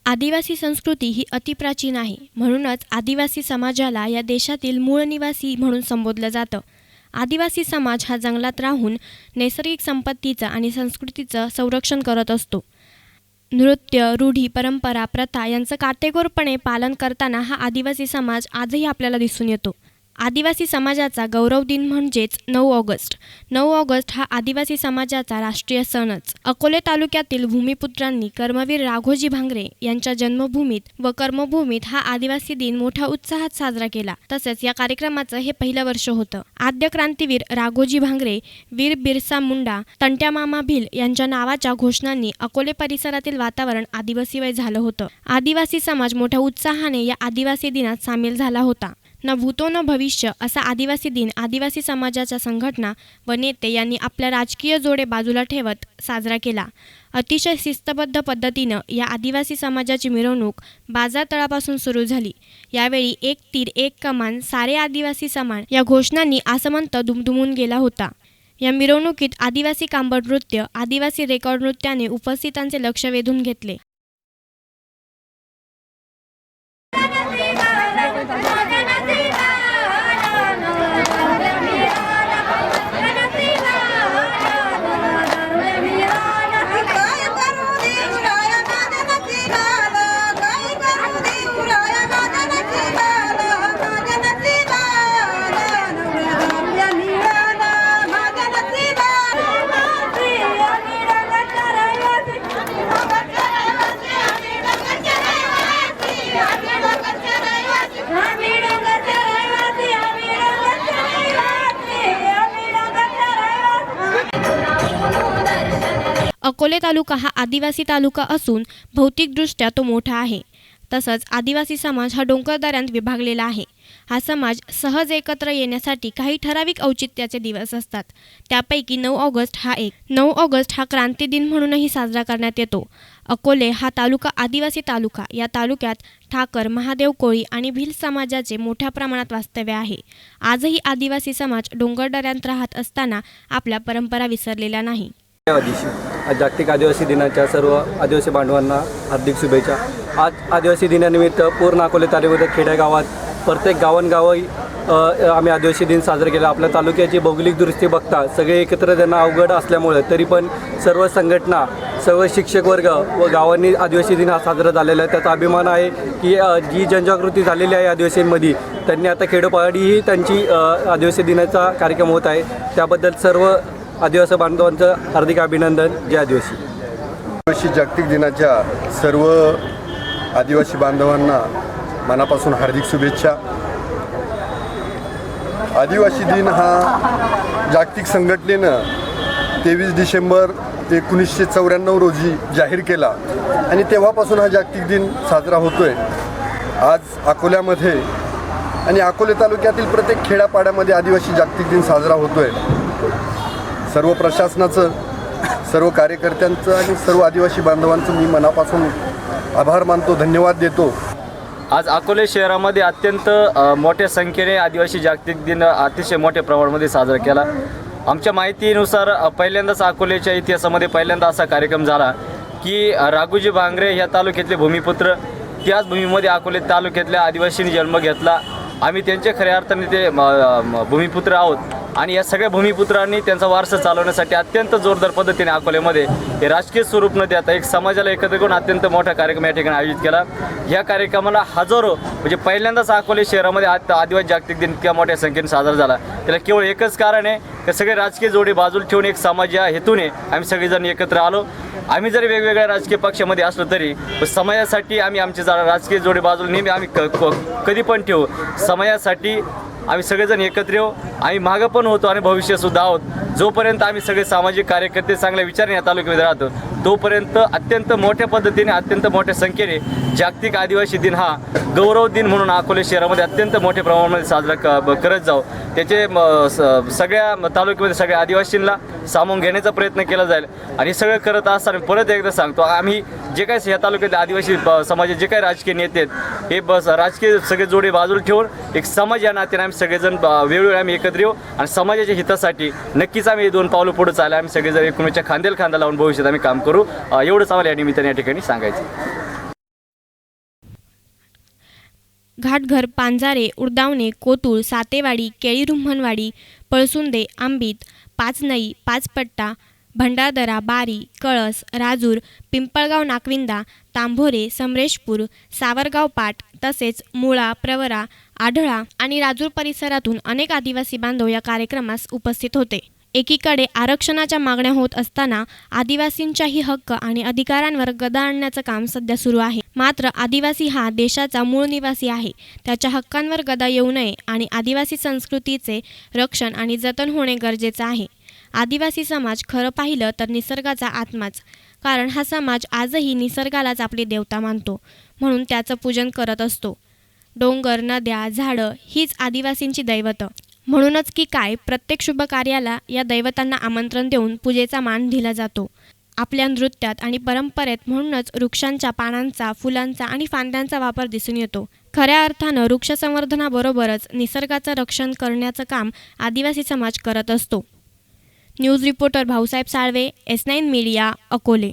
आदिवासी संस्कृती ही अतिप्राचीन आहे. म्हणूनच आदिवासी समाजाला या देशातील मूळ निवासी म्हणून संबोधलं जातं. आदिवासी समाज हा जंगलात राहून नैसर्गिक संपत्तीचं आणि संस्कृतीचं संरक्षण करत असतो. नृत्य, रूढी, परंपरा, प्रथा यांचं काटेकोरपणे पालन करताना हा आदिवासी समाज आजही आपल्याला दिसून येतो. आदिवासी समाजाचा गौरव दिन म्हणजेच 9 ऑगस्ट. 9 ऑगस्ट हा आदिवासी समाजाचा राष्ट्रीय सणच. अकोले तालुक्यातील भूमिपुत्रांनी कर्मवीर राघोजी भांगरे यांच्या जन्मभूमीत व कर्मभूमीत हा आदिवासी दिन मोठ्या उत्साहात साजरा केला. तसेच या कार्यक्रमाचं हे पहिलं वर्ष होतं. आद्य क्रांतीवीर राघोजी भांगरे, वीर बिरसा मुंडा, तंट्या मामा भिल यांच्या नावाच्या घोषणांनी अकोले परिसरातील वातावरण आदिवासीमय झालं होतं. आदिवासी समाज मोठ्या उत्साहाने या आदिवासी दिनात सामील झाला होता. न भूतो न भविष्य असा आदिवासी दिन आदिवासी समाजाच्या संघटना व नेते यांनी आपल्या राजकीय जोडे बाजूला ठेवत साजरा केला. अतिशय शिस्तबद्ध पद्धतीनं या आदिवासी समाजाची मिरवणूक बाजार तळापासून सुरू झाली. यावेळी एक तीर एक कमान सारे आदिवासी समान या घोषणांनी आसमंत दुमदुमून गेला होता. या मिरवणुकीत आदिवासी कांबळ नृत्य, आदिवासी रेकॉर्ड नृत्याने उपस्थितांचे लक्ष वेधून घेतले. अकोले तालुका हा आदिवासी तालुका असून भौतिकदृष्ट्या तो मोठा आहे. तसंच आदिवासी समाज हा डोंगरदऱ्यांत विभागलेला आहे. हा समाज सहज एकत्र येण्यासाठी काही ठराविक औचित्याचे दिवस असतात. त्यापैकी 9 ऑगस्ट हा एक. 9 ऑगस्ट हा क्रांती दिन म्हणूनही साजरा करण्यात येतो. अकोले हा तालुका आदिवासी तालुका. या तालुक्यात ठाकर, महादेव कोळी आणि भिल समाजाचे मोठ्या प्रमाणात वास्तव्य आहे. आजही आदिवासी समाज डोंगरदऱ्यांत राहत असताना आपल्या परंपरा विसरलेल्या नाही. जागतिक आदिवासी दिनाच्या सर्व आदिवासी बांधवांना हार्दिक शुभेच्छा. आज आदिवासी दिनानिमित्त पूर्ण अकोले तालुक्यातील खेडेगावात प्रत्येक गावोगावी आम्ही आदिवासी दिन साजरा केला. आपल्या तालुक्याची भौगोलिक दृष्टी बघता सगळे एकत्र त्यांना अवघड असल्यामुळे तरी पण सर्व संघटना, सर्व शिक्षक वर्ग व गावांनी आदिवासी दिन हा साजरा झालेला आहे. त्याचा अभिमान आहे की जी जनजागृती झालेली आहे आदिवासींमध्ये, त्यांनी आता खेडोपाडीही त्यांची आदिवासी दिनाचा कार्यक्रम होत आहे. त्याबद्दल सर्व आदिवासी बांधवांचं हार्दिक अभिनंदन. जय आदिवासी. आदिवासी जागतिक दिनाच्या सर्व आदिवासी बांधवांना मनापासून हार्दिक शुभेच्छा. आदिवासी दिन हा जागतिक संघटनेनं 23 डिसेंबर 1994 रोजी जाहीर केला आणि तेव्हापासून हा जागतिक दिन साजरा होतोय. आज अकोल्यामध्ये आणि अकोले तालुक्यातील प्रत्येक खेड्यापाड्यामध्ये आदिवासी जागतिक दिन साजरा होतोय. सर्व प्रशासनाचं, सर्व कार्यकर्त्यांचं आणि सर्व आदिवासी बांधवांचं मी मनापासून आभार मानतो, धन्यवाद देतो. आज अकोले शहरामध्ये अत्यंत मोठ्या संख्येने आदिवासी जागतिक दिन अतिशय मोठ्या प्रमाणामध्ये साजरा केला. आमच्या माहितीनुसार पहिल्यांदाच अकोलेच्या इतिहासामध्ये पहिल्यांदा असा कार्यक्रम झाला की राघोजी भांगरे या तालुक्यातले भूमिपुत्र, त्याच भूमीमध्ये अकोले तालुक्यातल्या आदिवासींनी जन्म घेतला. आम्ही त्यांचे खऱ्या अर्थाने ते भूमिपुत्र आहोत आणि या सगळ्या भूमिपुत्रांनी त्यांचा वारसा चालवण्यासाठी अत्यंत जोरदार पद्धतीने अकोल्यामध्ये हे राजकीय स्वरूप न देता एक समाजाला एकत्र करून अत्यंत मोठा कार्यक्रम या ठिकाणी आयोजित केला. या कार्यक्रमाला हजारो, म्हणजे पहिल्यांदाच अकोले शहरामध्ये आदिवासी जागतिक दिन इतक्या मोठ्या संख्येने साजरा झाला. त्याला केवळ एकच कारण आहे की सगळे राजकीय जोडे बाजूला ठेवून एक समाज या हेतूने आम्ही सगळेजण एकत्र आलो. आम्ही जरी वेगवेगळ्या राजकीय पक्षामध्ये असलो तरी समाजासाठी आम्ही आमचे राजकीय जोडे बाजूला नेहमी आम्ही कधी पण ठेवू. समाजासाठी आम्ही सगळेजण एकत्र येऊ. आम्ही मागं पण होतो आणि भविष्यसुद्धा आहोत. जोपर्यंत आम्ही सगळे सामाजिक कार्यकर्ते चांगल्या विचाराने या तालुक्यामध्ये राहतो तोपर्यंत अत्यंत मोठ्या पद्धतीने, अत्यंत मोठ्या संख्येने जागतिक आदिवासी दिन हा गौरव दिन म्हणून अकोले शहरामध्ये अत्यंत मोठ्या प्रमाणामध्ये साजरा करत जाऊ. त्याचे सगळ्या तालुक्यामध्ये सगळ्या आदिवासींना सामावून घेण्याचा प्रयत्न केला जाईल. आणि सगळं करत असताना परत एकदा सांगतो, आम्ही जे काही या तालुक्यातले आदिवासी समाजाचे जे काही राजकीय नेते आहेत हे राजकीय सगळे जोडे बाजूला ठेवून एक समाज या नात्याने आम्ही सगळेजण वेळोवेळी आम्ही एकत्र येऊ आणि समाजाच्या हितासाठी नक्कीच आम्ही 2 पावलं पुढे चालले. आम्ही सगळेजण एकमेकांच्या खांद्याला खांदा लावून भविष्यात आम्ही काम करू. एवढंच आम्हाला या निमित्ताने या ठिकाणी सांगायचं. घाटघर, पांजारे, उडदावणे, कोतुळ, सातेवाडी, केळीरुम्हणवाडी, पळसुंदे, आंबीत, पाचनई, पाचपट्टा, भंडारदरा, बारी, कळस, राजूर, पिंपळगाव, नाकविंदा, तांभोरे, समरेशपूर, सावरगाव पाट तसेच मुळा, प्रवरा, आढळा आणि राजूर परिसरातून अनेक आदिवासी बांधव या कार्यक्रमास उपस्थित होते. एकीकडे आरक्षणाच्या मागण्या होत असताना आदिवासींच्याही हक्क आणि अधिकारांवर गदा आणण्याचं काम सध्या सुरू आहे. मात्र आदिवासी हा देशाचा मूळ निवासी आहे. त्याच्या हक्कांवर गदा येऊ नये आणि आदिवासी संस्कृतीचे रक्षण आणि जतन होणे गरजेचं आहे. आदिवासी समाज खरं पाहिलं तर निसर्गाचा आत्माच, कारण हा समाज आजही निसर्गालाच आपली देवता मानतो, म्हणून त्याचं पूजन करत असतो. डोंगर, नद्या, झाडं हीच आदिवासींची दैवतं. म्हणूनच की काय प्रत्येक शुभ कार्याला या दैवतांना आमंत्रण देऊन पूजेचा मान दिला जातो. आपल्या नृत्यात आणि परंपरेत म्हणूनच वृक्षांच्या पानांचा, फुलांचा आणि फांद्यांचा वापर दिसून येतो. खऱ्या अर्थानं वृक्ष संवर्धनाबरोबरच निसर्गाचं रक्षण करण्याचं काम आदिवासी समाज करत असतो. News reporter Bhausaheb Salve, S9 media, Akole.